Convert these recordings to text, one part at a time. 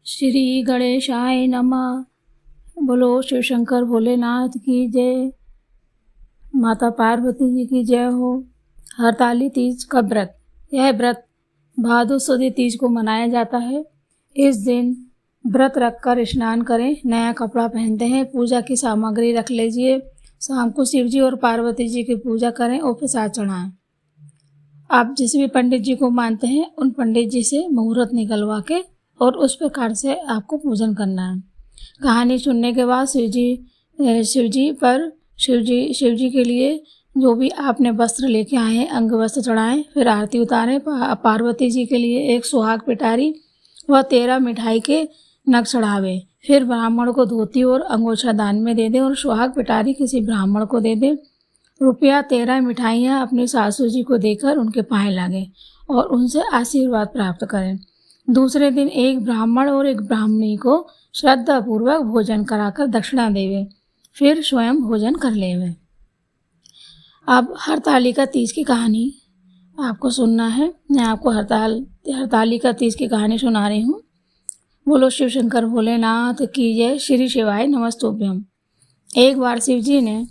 श्री गणेशाय नमः। बोलो शिव शंकर भोलेनाथ की जय, माता पार्वती जी की जय हो। हरताली तीज का व्रत। यह व्रत भादो सुदी तीज को मनाया जाता है। इस दिन व्रत रखकर स्नान करें, नया कपड़ा पहनते हैं, पूजा की सामग्री रख लीजिए। शाम को शिव जी और पार्वती जी की पूजा करें और प्रसाद चढ़ाएं। आप जिस भी पंडित जी को मानते हैं उन पंडित जी से मुहूर्त निकलवा के और उस प्रकार से आपको पूजन करना है। कहानी सुनने के बाद शिव जी के लिए जो भी आपने वस्त्र लेके आए हैं अंग वस्त्र चढ़ाएं, फिर आरती उतारें। पार्वती जी के लिए एक सुहाग पिटारी व 13 मिठाई के नग चढ़ावे। फिर ब्राह्मण को धोती और अंगोछा दान में दे दें और सुहाग पिटारी किसी ब्राह्मण को दे दें। रुपया 13 मिठाइयाँ अपनी सासू जी को देकर उनके पाँव लागें और उनसे आशीर्वाद प्राप्त करें। दूसरे दिन एक ब्राह्मण और एक ब्राह्मणी को श्रद्धापूर्वक भोजन कराकर दक्षिणा देवे, फिर स्वयं भोजन कर लेवे। अब हरतालिका तीज की कहानी आपको सुनना है। मैं आपको हरतालिका तीज की कहानी सुना रही हूँ। बोलो शिव शंकर भोलेनाथ की जय। श्री शिवाय नमस्तुभ्यम। एक बार शिव जी ने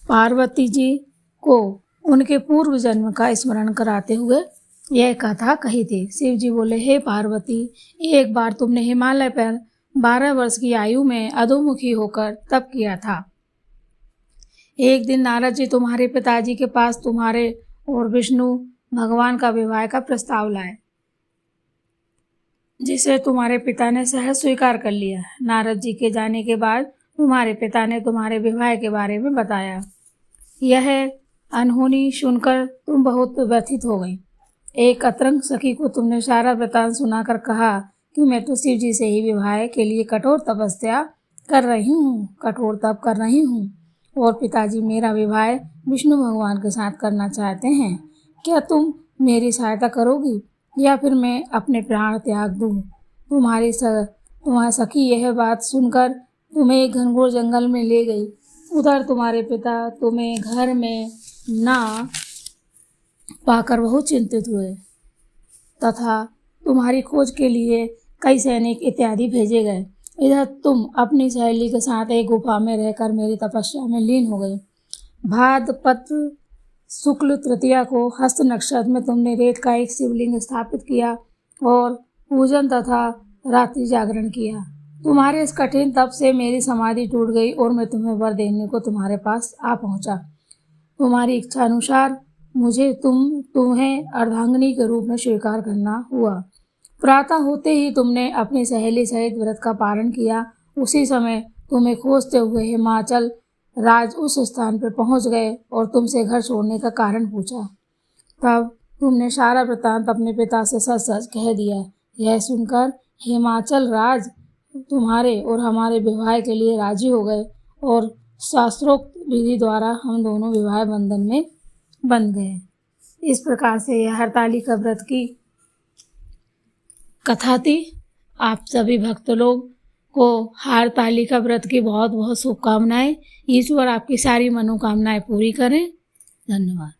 पार्वती जी को उनके पूर्व जन्म का स्मरण कराते हुए यह कथा कही थी। शिव जी बोले, हे पार्वती, एक बार तुमने हिमालय पर 12 वर्ष की आयु में अधोमुखी होकर तप किया था। एक दिन नारद जी तुम्हारे पिताजी के पास तुम्हारे और विष्णु भगवान का विवाह का प्रस्ताव लाए, जिसे तुम्हारे पिता ने सहज स्वीकार कर लिया। नारद जी के जाने के बाद तुम्हारे पिता ने तुम्हारे विवाह के बारे में बताया। यह अनहोनी सुनकर तुम बहुत व्यथित हो गई। एक अतरंग सखी को तुमने सारा वृतांत सुनाकर कहा कि मैं तो शिव जी से ही विवाह के लिए कठोर तप कर रही हूँ और पिताजी मेरा विवाह विष्णु भगवान के साथ करना चाहते हैं। क्या तुम मेरी सहायता करोगी या फिर मैं अपने प्राण त्याग दूँ? तुम्हारी सखी यह बात सुनकर तुम्हें एक घनघोर जंगल में ले गई। उधर तुम्हारे पिता तुम्हें घर में ना पाकर बहुत चिंतित हुए तथा तुम्हारी खोज के लिए कई सैनिक इत्यादि भेजे गए। इधर तुम अपनी सहेली के साथ एक गुफा में रहकर मेरी तपस्या में लीन हो गई। भाद्रपद शुक्ल तृतीया को हस्त नक्षत्र में तुमने रेत का एक शिवलिंग स्थापित किया और पूजन तथा रात्रि जागरण किया। तुम्हारे इस कठिन तप से मेरी समाधि टूट गई और मैं तुम्हें वर देने को तुम्हारे पास आ पहुंचा। तुम्हारी इच्छा अनुसार मुझे तुम्हें अर्धांगिनी के रूप में स्वीकार करना हुआ। प्रातः होते ही तुमने अपनी सहेली सहित व्रत का पालन किया। उसी समय तुम्हें खोजते हुए हिमाचल राज उस स्थान पर पहुंच गए और तुमसे घर छोड़ने का कारण पूछा। तब तुमने सारा वृतांत अपने पिता से सच सच कह दिया। यह सुनकर हिमाचल राज तुम्हारे और हमारे विवाह के लिए राजी हो गए और शास्त्रोक्त विधि द्वारा हम दोनों विवाह बंधन में बंध गए। इस प्रकार से यह हरतालिका व्रत की कथा थी। आप सभी भक्त लोग को हरतालिका व्रत की बहुत बहुत शुभकामनाएं। ईश्वर आपकी सारी मनोकामनाएं पूरी करें। धन्यवाद।